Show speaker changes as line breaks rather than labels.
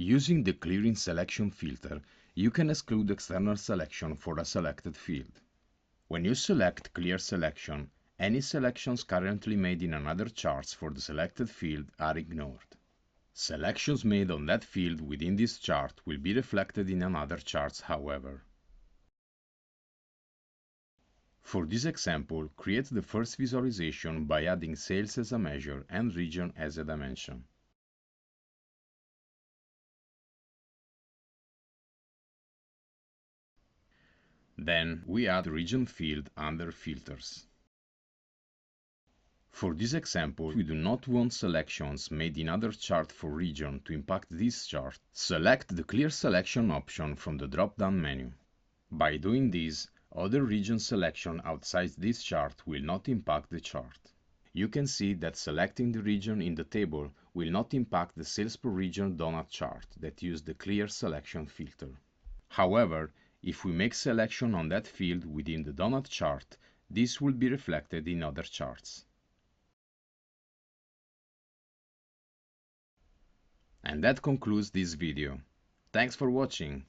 Using the clearing selection filter, you can exclude external selection for a selected field. When you select Clear Selection, any selections currently made in another chart for the selected field are ignored. Selections made on that field within this chart will be reflected in another chart, however. For this example, create the first visualization by adding sales as a measure and region as a dimension. Then we add the region field under Filters. For this example, we do not want selections made in other chart for region to impact this chart. Select the Clear Selection option from the drop-down menu. By doing this, other region selection outside this chart will not impact the chart. You can see that selecting the region in the table will not impact the sales per region donut chart that used the Clear Selection filter. However, if we make selection on that field within the donut chart, this will be reflected in other charts. And that concludes this video. Thanks for watching.